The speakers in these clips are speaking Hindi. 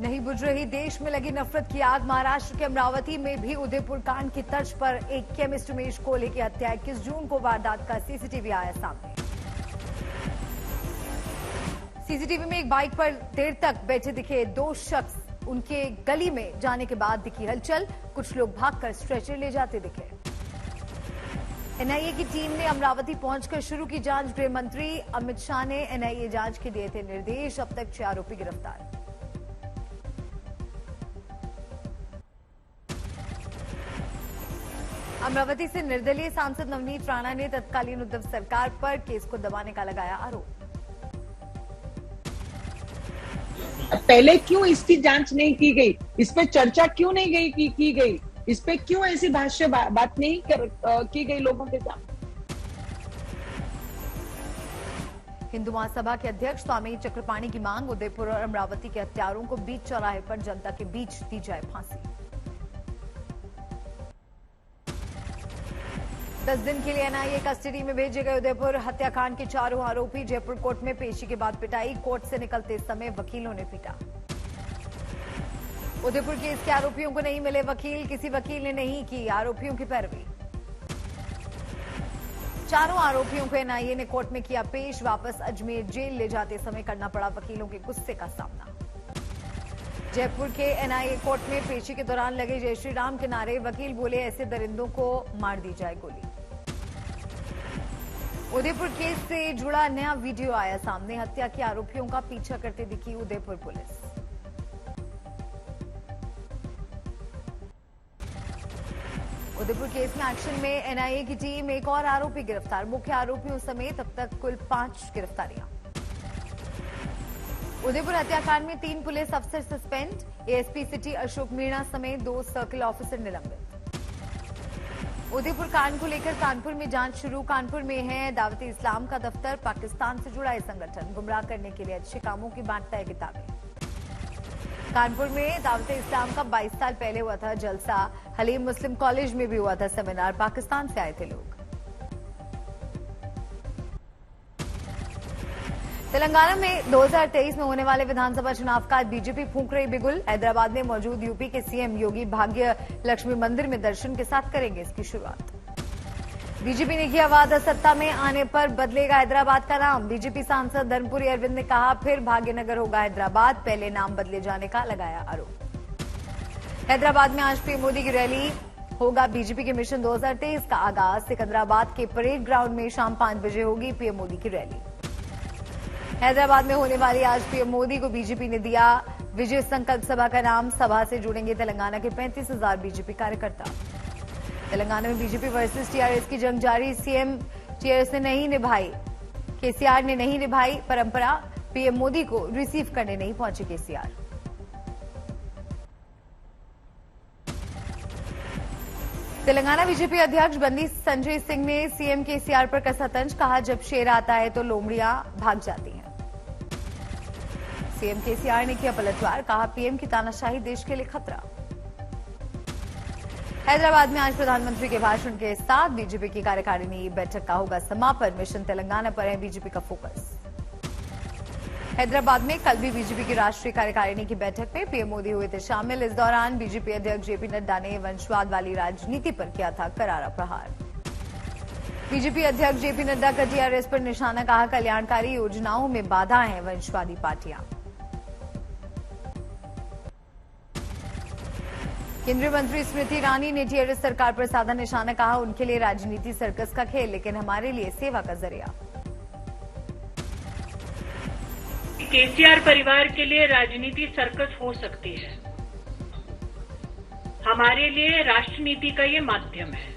नहीं बुझ रही देश में लगी नफरत की आग। महाराष्ट्र के अमरावती में भी उदयपुर कांड की तर्ज पर एक केमिस्ट उमेश कोहले की हत्या 21 जून को वारदात का सीसीटीवी आया सामने। सीसीटीवी में एक बाइक पर देर तक बैठे दिखे दो शख्स। उनके गली में जाने के बाद दिखी हलचल। कुछ लोग भागकर स्ट्रेचर ले जाते दिखे। एनआईए की टीम ने अमरावती पहुंचकर शुरू की जांच। गृह मंत्री अमित शाह ने एनआईए जांच के दिए थे निर्देश। अब तक 6 आरोपी गिरफ्तार। अमरावती से निर्दलीय सांसद नवनीत राणा ने तत्कालीन उद्धव सरकार पर केस को दबाने का लगाया आरोप। पहले क्यों इसकी जांच नहीं की गई, इस पे चर्चा क्यों नहीं की गई, इस पे क्यों ऐसी भाष्य बात नहीं की गई लोगों के सामने। हिंदू महासभा के अध्यक्ष स्वामी चक्रपाणी की मांग, उदयपुर और अमरावती के हत्यारों को बीच चौराहे पर जनता के बीच दी जाए फांसी। 10 दिन के लिए एनआईए कस्टडी में भेजे गए उदयपुर हत्याकांड के चारों आरोपी। जयपुर कोर्ट में पेशी के बाद पिटाई। कोर्ट से निकलते समय वकीलों ने पीटा। उदयपुर केस के आरोपियों को नहीं मिले वकील। किसी वकील ने नहीं की आरोपियों की पैरवी। चारों आरोपियों को एनआईए ने कोर्ट में किया पेश। वापस अजमेर जेल ले जाते समय करना पड़ा वकीलों के गुस्से का सामना। जयपुर के एनआईए कोर्ट में पेशी के दौरान लगे जय श्री राम के नारे। वकील बोले ऐसे दरिंदों को मार दी जाए गोली। उदयपुर केस से जुड़ा नया वीडियो आया सामने। हत्या के आरोपियों का पीछा करते दिखी उदयपुर पुलिस। उदयपुर केस में एक्शन में एनआईए की टीम। एक और आरोपी गिरफ्तार। मुख्य आरोपियों समेत अब तक कुल 5 गिरफ्तारियां। उदयपुर हत्याकांड में 3 पुलिस अफसर suspend. ASP city Ashok Meena समेत 2 सर्किल ऑफिसर निलंबित। उदयपुर कांड को लेकर कानपुर में जांच शुरू। कानपुर में है दावत इस्लाम का दफ्तर। पाकिस्तान से जुड़ा यह संगठन गुमराह करने के लिए अच्छे कामों की बांटता है किताबें। कानपुर में दावत इस्लाम का 22 साल पहले हुआ था जलसा। हलीम मुस्लिम कॉलेज में भी हुआ था सेमिनार। पाकिस्तान से आए थे लोग। तेलंगाना में 2023 में होने वाले विधानसभा चुनाव का बीजेपी फूंक रही बिगुल। हैदराबाद में मौजूद यूपी के सीएम योगी भाग्य लक्ष्मी मंदिर में दर्शन के साथ करेंगे इसकी शुरुआत। बीजेपी ने किया वादा, सत्ता में आने पर बदलेगा हैदराबाद का नाम। बीजेपी सांसद धर्मपुरी अरविंद ने कहा फिर भाग्यनगर होगा हैदराबाद। पहले नाम बदले जाने का लगाया आरोप। हैदराबाद में आज पीएम मोदी की रैली होगा। बीजेपी के मिशन 2023 का आगाज। सिकंदराबाद के परेड ग्राउंड में शाम 5 बजे होगी पीएम मोदी की रैली। हैदराबाद में होने वाली आज पीएम मोदी को बीजेपी ने दिया विजय संकल्प सभा का नाम। सभा से जुड़ेंगे तेलंगाना के 35,000 बीजेपी कार्यकर्ता। तेलंगाना में बीजेपी वर्सेस टीआरएस की जंग जारी। सीएम टीआरएस ने नहीं निभाई, केसीआर ने नहीं निभाई परंपरा। पीएम मोदी को रिसीव करने नहीं पहुंचे केसीआर। तेलंगाना बीजेपी अध्यक्ष बंदी संजय सिंह ने सीएम केसीआर पर कसा तंज। कहा जब शेर आता है तो लोमड़ियां भाग जाती हैं। सीएम केसीआर ने किया पलटवार। कहा पीएम की तानाशाही देश के लिए खतरा। हैदराबाद में आज प्रधानमंत्री के भाषण के साथ बीजेपी की कार्यकारिणी बैठक का होगा समापन। मिशन तेलंगाना पर है बीजेपी का फोकस। हैदराबाद में कल भी बीजेपी की राष्ट्रीय कार्यकारिणी की बैठक में पीएम मोदी हुए थे शामिल। इस दौरान बीजेपी अध्यक्ष जेपी नड्डा ने वंशवाद वाली राजनीति पर किया था करारा प्रहार। बीजेपी अध्यक्ष जेपी नड्डा का टीआरएस पर निशाना। कहा कल्याणकारी योजनाओं में बाधा हैं वंशवादी पार्टियां। केंद्रीय मंत्री स्मृति ईरानी ने टीआरएस सरकार पर साधा निशाना। कहा उनके लिए राजनीति सर्कस का खेल, लेकिन हमारे लिए सेवा का जरिया। केसीआर परिवार के लिए राजनीति सर्कस हो सकती है, हमारे लिए राष्ट्रनीति का ये माध्यम है।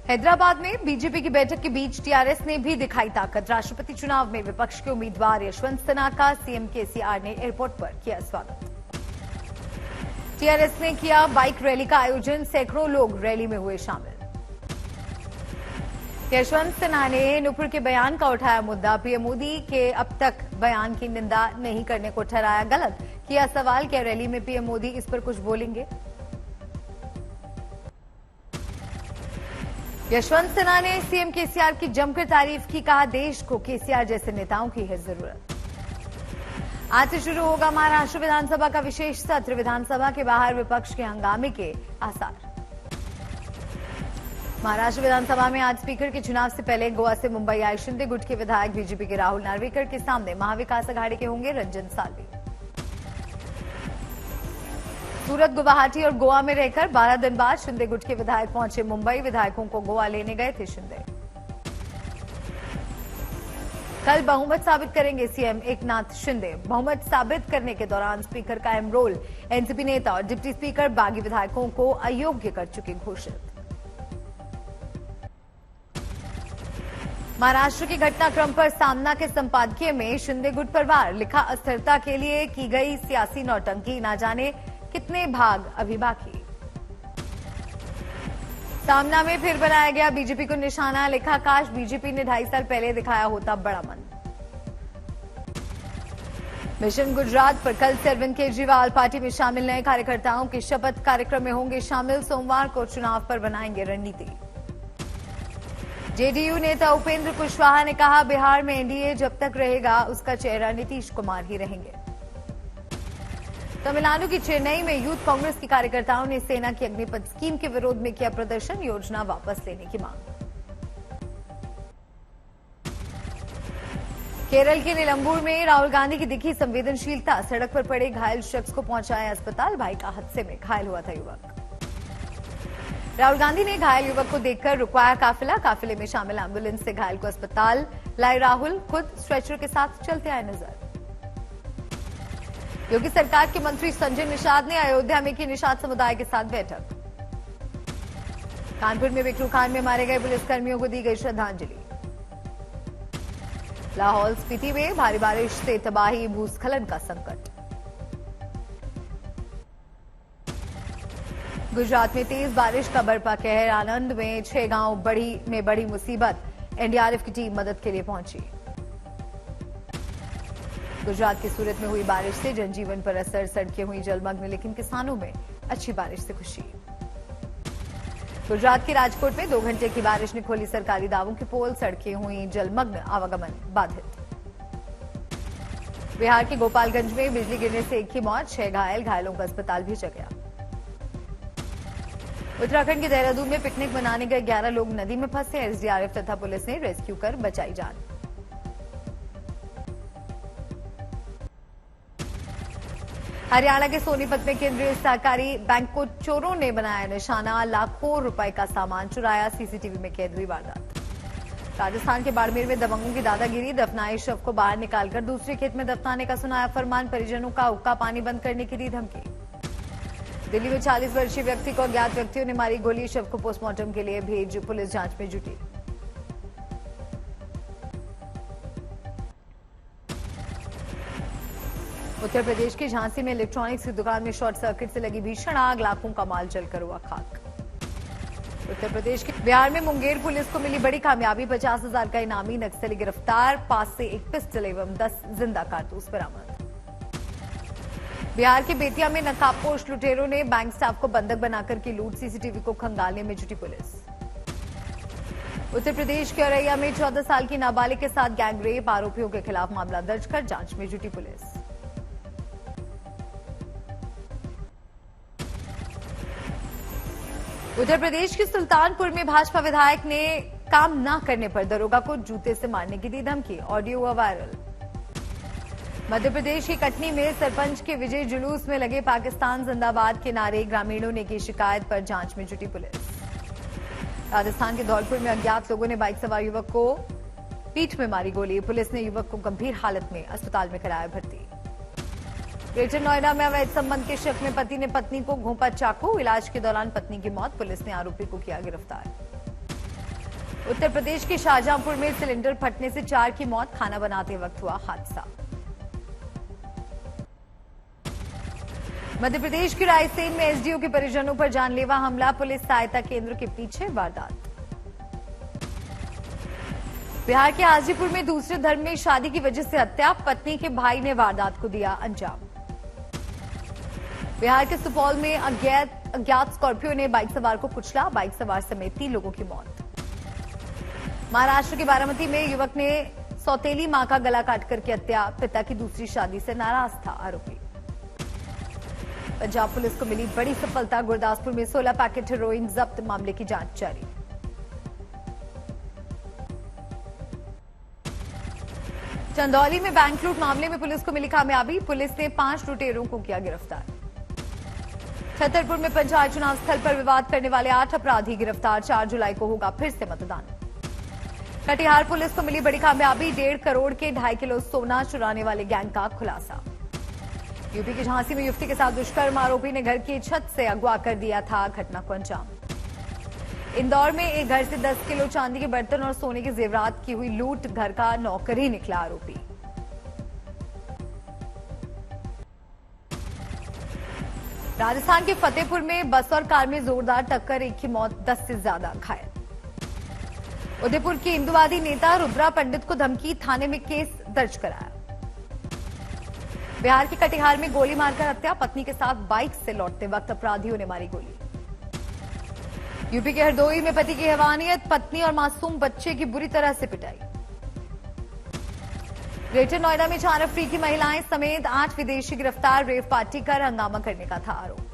हैदराबाद में बीजेपी की बैठक के बीच टीआरएस ने भी दिखाई ताकत। राष्ट्रपति चुनाव में विपक्ष के उम्मीदवार यशवंत सिन्हा का सीएम केसीआर ने एयरपोर्ट पर किया स्वागत। टीआरएस ने किया बाइक रैली का आयोजन। सैकड़ों लोग रैली में हुए शामिल। यशवंत सिन्हा ने नुपुर के बयान का उठाया मुद्दा। पीएम मोदी के अब तक बयान की निंदा नहीं करने को ठहराया गलत। किया सवाल क्या रैली में पीएम मोदी इस पर कुछ बोलेंगे। यशवंत सिन्हा ने सीएम केसीआर की जमकर तारीफ की। कहा देश को केसीआर जैसे नेताओं की है जरूरत। आज से शुरू होगा महाराष्ट्र विधानसभा का विशेष सत्र। विधानसभा के बाहर विपक्ष के हंगामे के आसार। महाराष्ट्र विधानसभा में आज स्पीकर के चुनाव से पहले गोवा से मुंबई आए शिंदे गुट के विधायक बीजेपी के राहुल नार्वेकर के सामने महाविकास अघाड़ी के होंगे रंजन साल्वे। सूरत, गुवाहाटी और गोवा में रहकर 12 दिन बाद शिंदे गुट के विधायक पहुंचे मुंबई। विधायकों को गोवा लेने गए थे शिंदे। कल बहुमत साबित करेंगे सीएम एकनाथ शिंदे। बहुमत साबित करने के दौरान स्पीकर का अहम रोल। एनसीपी नेता और डिप्टी स्पीकर बागी विधायकों को अयोग्य कर चुके घोषित। महाराष्ट्र के घटनाक्रम पर सामना के संपादकीय में शिंदे गुट परिवार लिखा, अस्थिरता के लिए की गई सियासी नौटंकी, ना जाने कितने भाग अभी बाकी। सामना में फिर बनाया गया बीजेपी को निशाना, लिखा, काश बीजेपी ने 2.5 साल पहले दिखाया होता बड़ा मन। मिशन गुजरात पर कल से अरविंद केजरीवाल पार्टी में शामिल नए कार्यकर्ताओं के शपथ कार्यक्रम में होंगे शामिल। सोमवार को चुनाव पर बनाएंगे रणनीति। जेडीयू नेता उपेंद्र कुशवाहा ने कहा, बिहार में एनडीए जब तक रहेगा उसका चेहरा नीतीश कुमार ही रहेंगे। तमिलनाडु की चेन्नई में यूथ कांग्रेस के कार्यकर्ताओं ने सेना की अग्निपथ स्कीम के विरोध में किया प्रदर्शन, योजना वापस लेने की मांग। केरल के नीलंबूर में राहुल गांधी की दिखी संवेदनशीलता, सड़क पर पड़े घायल शख्स को पहुंचाया अस्पताल। बाइक हादसे में घायल हुआ था युवक। राहुल गांधी ने घायल युवक को देखकर रुकवाया काफिला। काफिले में शामिल एम्बुलेंस से घायल को अस्पताल लाए राहुल, खुद स्ट्रेचर के साथ चलते आए नजर। योगी सरकार के मंत्री संजय निषाद ने अयोध्या में की निषाद समुदाय के साथ बैठक। कानपुर में विक्रूखान में मारे गए पुलिसकर्मियों को दी गई श्रद्धांजलि। लाहौल स्पीति में भारी बारिश से तबाही, भूस्खलन का संकट। गुजरात में तेज बारिश का बरपा कहर, आनंद में 6 गांव में बड़ी मुसीबत। एनडीआरएफ की टीम मदद के लिए पहुंची। गुजरात के सूरत में हुई बारिश से जनजीवन पर असर, सड़कें हुई जलमग्न, लेकिन किसानों में अच्छी बारिश से खुशी। गुजरात के राजकोट में 2 घंटे की बारिश ने खोली सरकारी दावों की पोल, सड़कें हुई जलमग्न, आवागमन बाधित। बिहार के गोपालगंज में बिजली गिरने से 1 की मौत, 6 घायल, घायलों का अस्पताल भेजा गया। उत्तराखंड के देहरादून में पिकनिक मनाने गए 11 लोग नदी में फंसे। एसडीआरएफ तथा पुलिस ने रेस्क्यू कर बचाई जान। हरियाणा के सोनीपत में केंद्रीय सहकारी बैंक को चोरों ने बनाया निशाना, लाखों रुपए का सामान चुराया। सीसीटीवी में कैद हुई वारदात। राजस्थान के बाड़मेर में दबंगों की दादागिरी, दफनाए शव को बाहर निकालकर दूसरे खेत में दफनाने का सुनाया फरमान। परिजनों का हुक्का पानी बंद करने की दी धमकी। दिल्ली में 40 वर्षीय व्यक्ति को अज्ञात व्यक्तियों ने मारी गोली, शव को पोस्टमार्टम के लिए भेज पुलिस जांच में जुटी। उत्तर प्रदेश के झांसी में इलेक्ट्रॉनिक्स की दुकान में शॉर्ट सर्किट से लगी भीषण आग, लाखों का माल जलकर हुआ खाक। उत्तर प्रदेश के बिहार में मुंगेर पुलिस को मिली बड़ी कामयाबी, 50,000 का इनामी नक्सली गिरफ्तार, पास से 1 पिस्टल एवं 10 जिंदा कारतूस बरामद। बिहार के बेतिया में नकाबपोश लुटेरों ने बैंक स्टाफ को बंधक बनाकर की लूट, सीसीटीवी को खंगालने में जुटी पुलिस। उत्तर प्रदेश के औरैया में 14 साल की नाबालिग के साथ गैंगरेप, आरोपियों के खिलाफ मामला दर्ज कर जांच में जुटी पुलिस। उत्तर प्रदेश के सुल्तानपुर में भाजपा विधायक ने काम न करने पर दरोगा को जूते से मारने की दी धमकी, ऑडियो हुआ वायरल। मध्य प्रदेश के कटनी में सरपंच के विजय जुलूस में लगे पाकिस्तान जिंदाबाद के नारे, ग्रामीणों ने की शिकायत पर जांच में जुटी पुलिस। राजस्थान के धौलपुर में अज्ञात लोगों ने बाइक सवार युवक को पीठ में मारी गोली, पुलिस ने युवक को गंभीर हालत में अस्पताल में कराया भर्ती। ग्रेटर नोएडा में अवैध संबंध के शक में पति ने पत्नी को घोंपा चाकू, इलाज के दौरान पत्नी की मौत, पुलिस ने आरोपी को किया गिरफ्तार। उत्तर प्रदेश के शाहजहांपुर में सिलेंडर फटने से 4 की मौत, खाना बनाते वक्त हुआ हादसा। मध्य प्रदेश के रायसेन में एसडीओ के परिजनों पर जानलेवा हमला, पुलिस सहायता केंद्र के पीछे वारदात। बिहार के हाजीपुर में दूसरे धर्म में शादी की वजह से हत्या, पत्नी के भाई ने वारदात को दिया अंजाम। बिहार के सुपौल में अज्ञात स्कॉर्पियो ने बाइक सवार को कुचला, बाइक सवार समेत 3 लोगों की मौत। महाराष्ट्र के बारामती में युवक ने सौतेली मां का गला काटकर की हत्या, पिता की दूसरी शादी से नाराज था आरोपी। पंजाब पुलिस को मिली बड़ी सफलता, गुरदासपुर में 16 पैकेट हेरोइन जब्त, मामले की जांच जारी। चंदौली में बैंक लूट मामले में पुलिस को मिली कामयाबी, पुलिस ने 5 लुटेरों को किया गिरफ्तार। छतरपुर में पंचायत चुनाव स्थल पर विवाद करने वाले 8 अपराधी गिरफ्तार, 4 जुलाई को होगा फिर से मतदान। कटिहार पुलिस को मिली बड़ी कामयाबी, 1.5 करोड़ के 2.5 किलो सोना चुराने वाले गैंग का खुलासा। यूपी की झांसी में युवती के साथ दुष्कर्म, आरोपी ने घर की छत से अगवा कर दिया था, घटना को अंजाम। इंदौर में एक घर से 10 किलो चांदी के बर्तन और सोने के जेवरात की हुई लूट, घर का नौकर ही निकला आरोपी। राजस्थान के फतेहपुर में बस और कार में जोरदार टक्कर, एक की मौत, 10 से ज्यादा घायल। उदयपुर के हिंदुवादी नेता रुद्रा पंडित को धमकी, थाने में केस दर्ज कराया। बिहार के कटिहार में गोली मारकर हत्या, पत्नी के साथ बाइक से लौटते वक्त अपराधियों ने मारी गोली। यूपी के हरदोई में पति की हैवानियत, पत्नी और मासूम बच्चे की बुरी तरह से पिटाई। ग्रेटर नोएडा में 4 अफ्रीकी महिलाएं समेत 8 विदेशी गिरफ्तार, रेव पार्टी कर हंगामा करने का था आरोप।